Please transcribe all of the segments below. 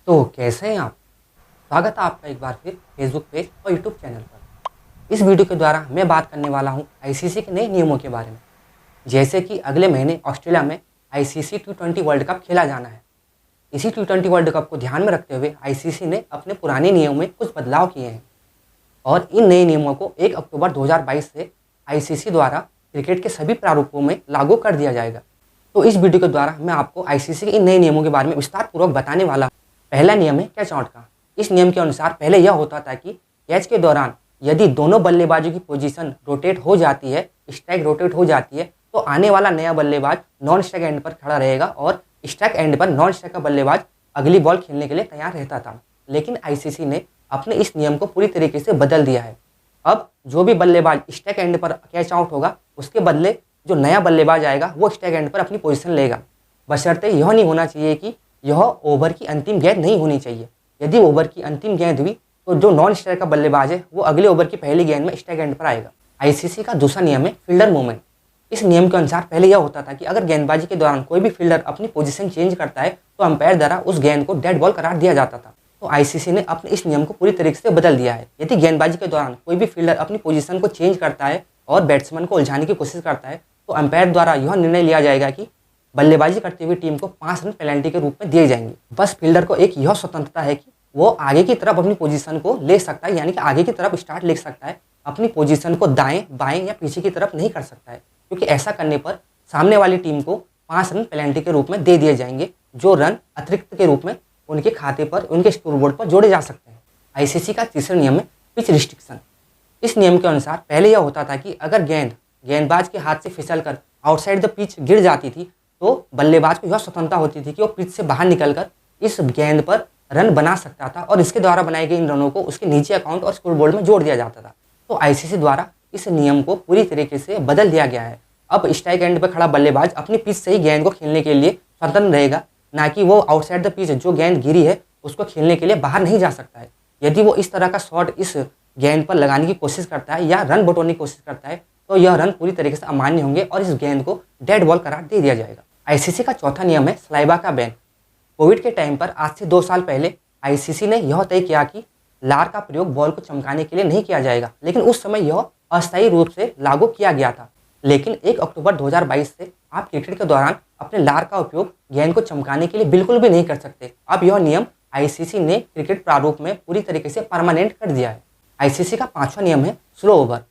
तो कैसे हैं आप? स्वागत है आपका एक बार फिर फेसबुक पेज और यूट्यूब चैनल पर। इस वीडियो के द्वारा मैं बात करने वाला हूं आईसीसी के नए नियमों के बारे में। जैसे कि अगले महीने ऑस्ट्रेलिया में आईसीसी T20 वर्ल्ड कप खेला जाना है। इसी T20 वर्ल्ड कप को ध्यान में रखते हुए आईसीसी ने अपने पुराने नियमों में कुछ बदलाव किए हैं और इन नए नियमों को 1 अक्टूबर 2022 से आईसीसी द्वारा क्रिकेट के सभी प्रारूपों में लागू कर दिया जाएगा। तो इस वीडियो के द्वारा मैं आपको आईसीसी के इन नए नियमों के बारे में विस्तार पूर्वक बताने वाला हूं। पहला नियम है कैच आउट का। इस नियम के अनुसार पहले यह होता था कि कैच के दौरान यदि दोनों बल्लेबाजों की पोजीशन रोटेट हो जाती है, स्ट्राइक रोटेट हो जाती है, तो आने वाला नया बल्लेबाज नॉन स्ट्राइक एंड पर खड़ा रहेगा और स्ट्राइक एंड पर नॉन स्ट्राइक का बल्लेबाज अगली बॉल खेलने के लिए तैयार रहता था। लेकिन आईसीसी ने अपने इस नियम को पूरी तरीके से बदल दिया है। अब जो भी बल्लेबाज स्ट्राइक एंड पर कैच आउट होगा, उसके बदले जो नया बल्लेबाज आएगा वो स्ट्राइक एंड पर अपनी पोजीशन लेगा। बशर्ते यह नहीं होना चाहिए कि यह ओवर की अंतिम गेंद नहीं होनी चाहिए। यदि ओवर की अंतिम गेंद हुई तो जो नॉन स्ट्राइक का बल्लेबाज है वो अगले ओवर की पहली गेंद में स्ट्राइक एंड पर आएगा। आईसीसी का दूसरा नियम है फील्डर मूवमेंट। इस नियम के अनुसार पहले यह होता था कि अगर गेंदबाजी के दौरान कोई भी फील्डर अपनी पोजीशन चेंज करता है तो अंपायर द्वारा उस गेंद को डेड बॉल करार दिया जाता था। तो आईसीसी ने अपने इस नियम को पूरी तरीके से बदल दिया है। यदि गेंदबाजी के दौरान कोई भी फील्डर अपनी पोजीशन को चेंज करता है और बैट्समैन को उलझाने की कोशिश करता है तो अंपायर द्वारा यह निर्णय लिया जाएगा कि बल्लेबाजी करती हुई टीम को 5 रन पेनल्टी के रूप में दिए जाएंगे। बस फील्डर को एक यह स्वतंत्रता है कि वो आगे की तरफ अपनी पोजीशन को ले सकता है, यानी कि आगे की तरफ स्टार्ट ले सकता है। अपनी पोजीशन को दाएं, बाएं या पीछे की तरफ नहीं कर सकता है, क्योंकि ऐसा करने पर सामने वाली टीम को 5 रन पेनल्टी के रूप में दे दिए जाएंगे, जो रन अतिरिक्त के रूप में उनके खाते पर, उनके स्कोरबोर्ड पर जोड़े जा सकते हैं। आईसीसी का तीसरा नियम है पिच रिस्ट्रिक्शन। इस नियम के अनुसार पहले यह होता था कि अगर गेंदबाज के हाथ से फिसलकर आउटसाइड द पिच गिर जाती थी तो बल्लेबाज को यह स्वतंत्रता होती थी कि वो पिच से बाहर निकलकर इस गेंद पर रन बना सकता था और इसके द्वारा बनाए गए इन रनों को उसके निजी अकाउंट और स्कोरबोर्ड में जोड़ दिया जाता था। तो आईसीसी द्वारा इस नियम को पूरी तरीके से बदल दिया गया है। अब स्ट्राइक एंड पर खड़ा बल्लेबाज अपनी पिच से ही गेंद को खेलने के लिए स्वतंत्र रहेगा, ना कि वो आउटसाइड द पिच जो गेंद गिरी है उसको खेलने के लिए बाहर नहीं जा सकता है। यदि वो इस तरह का शॉट इस गेंद पर लगाने की कोशिश करता है या रन बटोरने की कोशिश करता है तो यह रन पूरी तरीके से अमान्य होंगे और इस गेंद को डेड बॉल करार दे दिया जाएगा। आईसीसी का चौथा नियम है सलाइवा का बैन। कोविड के टाइम पर आज से 2 साल पहले आईसीसी ने यह तय किया कि लार का प्रयोग बॉल को चमकाने के लिए नहीं किया जाएगा, लेकिन उस समय यह अस्थायी रूप से लागू किया गया था। लेकिन 1 अक्टूबर 2022 से आप क्रिकेट के दौरान अपने लार का उपयोग गेंद को चमकाने के लिए बिल्कुल भी नहीं कर सकते। अब यह नियम आईसीसी ने क्रिकेट प्रारूप में पूरी तरीके से परमानेंट कर दिया है। आईसीसी का 5वां नियम है स्लो ओवर।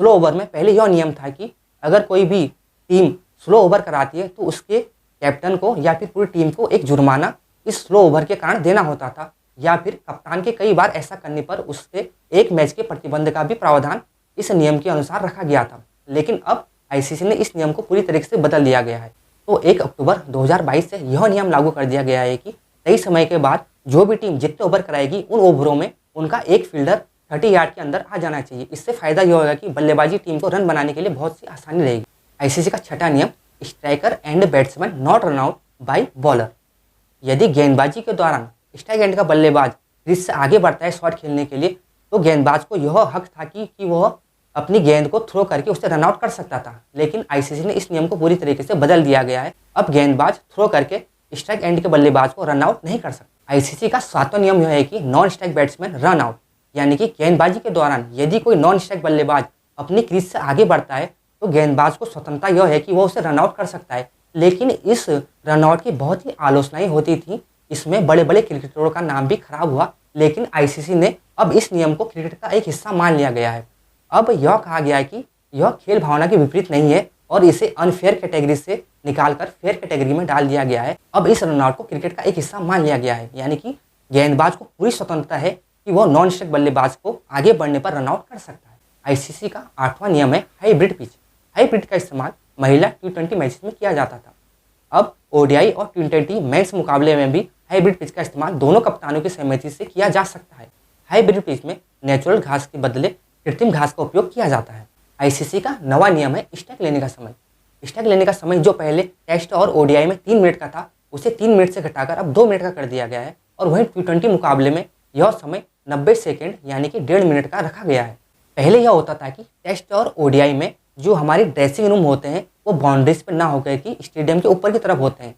स्लो ओवर में पहले यह नियम था कि अगर कोई भी टीम स्लो ओवर कराती है तो उसके कैप्टन को या फिर पूरी टीम को एक जुर्माना इस स्लो ओवर के कारण देना होता था, या फिर कप्तान के कई बार ऐसा करने पर उससे 1 मैच के प्रतिबंध का भी प्रावधान इस नियम के अनुसार रखा गया था। लेकिन अब आईसीसी ने इस नियम को पूरी तरीके से बदल दिया गया है। तो 1 अक्टूबर 2022 से यह नियम लागू कर दिया गया है कि तय समय के बाद जो भी टीम जितने ओवर कराएगी उन ओवरों में उनका एक फील्डर 30 यार्ड के अंदर आ जाना चाहिए। इससे फायदा यह होगा कि बल्लेबाजी टीम को रन बनाने के लिए बहुत सी आसानी रहेगी। आईसीसी का छठा नियम striker end batsman not run out by bowler. यदि गेंदबाजी के दौरान स्ट्राइक एंड का बल्लेबाज क्रीज से आगे बढ़ता है शॉट खेलने के लिए तो गेंदबाज को यह हक था कि वह अपनी गेंद को थ्रो करके उसे रन आउट कर सकता था। लेकिन आईसीसी ने इस नियम को पूरी तरीके से बदल दिया गया है। अब गेंदबाज थ्रो करके स्ट्राइक एंड के बल्लेबाज को रन आउट नहीं कर सकता। आईसीसी का 7वां नियम यह है कि non strike batsman run out, यानी कि गेंदबाजी के दौरान यदि कोई नॉन स्ट्राइक बल्लेबाज अपनी क्रीज से आगे बढ़ता है तो गेंदबाज को स्वतंत्रता यह है कि वह उसे रन आउट कर सकता है। लेकिन इस रन आउट की बहुत ही आलोचनाएं होती थी, इसमें बड़े बड़े क्रिकेटरों का नाम भी खराब हुआ। लेकिन आईसीसी ने अब इस नियम को क्रिकेट का एक हिस्सा मान लिया गया है। अब यह कहा गया है कि यह खेल भावना के विपरीत नहीं है और इसे अनफेयर कैटेगरी से निकालकर फेयर कैटेगरी में डाल दिया गया है। अब इस रन आउट को क्रिकेट का एक हिस्सा मान लिया गया है, यानी कि गेंदबाज को पूरी स्वतंत्रता है कि वह नॉन स्ट्राइक बल्लेबाज को आगे बढ़ने पर रन आउट कर सकता है। आईसीसी का 8वां नियम है हाइब्रिड पिच। हाइब्रिड का इस्तेमाल महिला T20 मैचेस में किया जाता था। अब ओडीआई और T20 मेंस मुकाबले में भी हाइब्रिड पिच का इस्तेमाल दोनों कप्तानों की सहमति से किया जा सकता है। हाइब्रिड पिच में नेचुरल घास के बदले कृत्रिम घास का उपयोग किया जाता है। आईसीसी का 9वां नियम है स्ट्राइक लेने का समय। स्ट्राइक लेने का समय जो पहले टेस्ट और ओडीआई में 3 मिनट का था उसे 3 मिनट से घटाकर अब 2 मिनट का कर दिया गया है और वहीं T20 मुकाबले में यह समय 90 सेकेंड यानी कि 1.5 मिनट का रखा गया है। पहले यह होता था कि टेस्ट और ओडीआई में जो हमारे ड्रेसिंग रूम होते हैं वो बाउंड्रीज पर ना होकर कि स्टेडियम के ऊपर की तरफ होते हैं।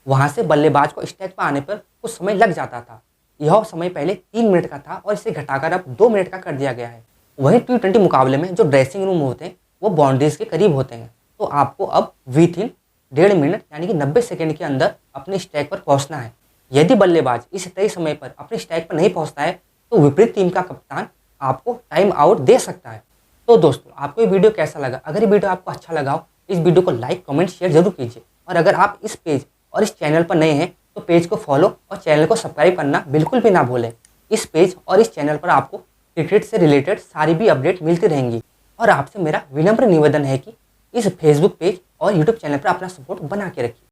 वहाँ से बल्लेबाज को स्ट्राइक पर आने पर कुछ समय लग जाता था। यह समय पहले 3 मिनट का था और इसे घटाकर अब 2 मिनट का कर दिया गया है। वहीं T20 मुकाबले में जो ड्रेसिंग रूम होते हैं वो बाउंड्रीज के करीब होते हैं, तो आपको अब विथ इन 1.5 मिनट यानी कि 90 सेकंड के अंदर अपने स्टैक पर पहुंचना है। यदि बल्लेबाज इस तय समय पर अपने स्टैक पर नहीं पहुंचता है तो विपरीत टीम का कप्तान आपको टाइम आउट दे सकता है। तो दोस्तों, आपको ये वीडियो कैसा लगा? अगर ये वीडियो आपको अच्छा लगा हो, इस वीडियो को लाइक, कमेंट, शेयर जरूर कीजिए। और अगर आप इस पेज और इस चैनल पर नए हैं तो पेज को फॉलो और चैनल को सब्सक्राइब करना बिल्कुल भी ना भूलें। इस पेज और इस चैनल पर आपको क्रिकेट से रिलेटेड सारी भी अपडेट मिलती रहेंगी। और आपसे मेरा विनम्र निवेदन है कि इस फेसबुक पेज और यूट्यूब चैनल पर अपना सपोर्ट बना के रखिए।